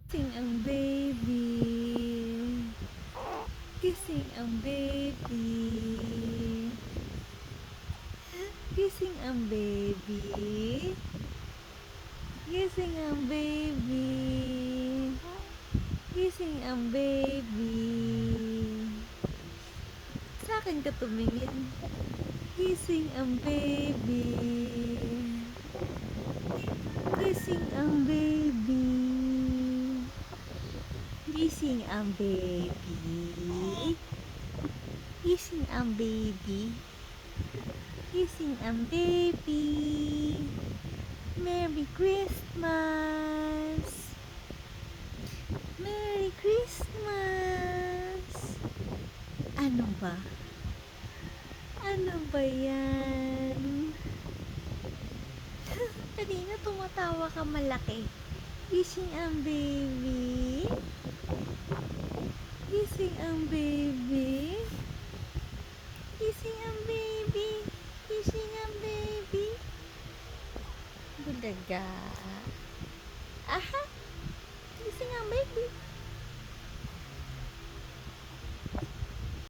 Gising ang baby. Gising ang baby. Gising ang baby. Gising ang baby. Gising ang baby. Sa akin ka tumingin. Gising ang baby. Gising ang baby. Gising ang baby. Gising ang baby. Gising ang baby. Merry Christmas. Merry Christmas. Ano ba? Ano ba yan? Kanina tumatawa ka malaki. Gising ang baby. Gising ang baby. Gising ang baby. Gising ang baby. Bulaga. Aha. Gising ang baby.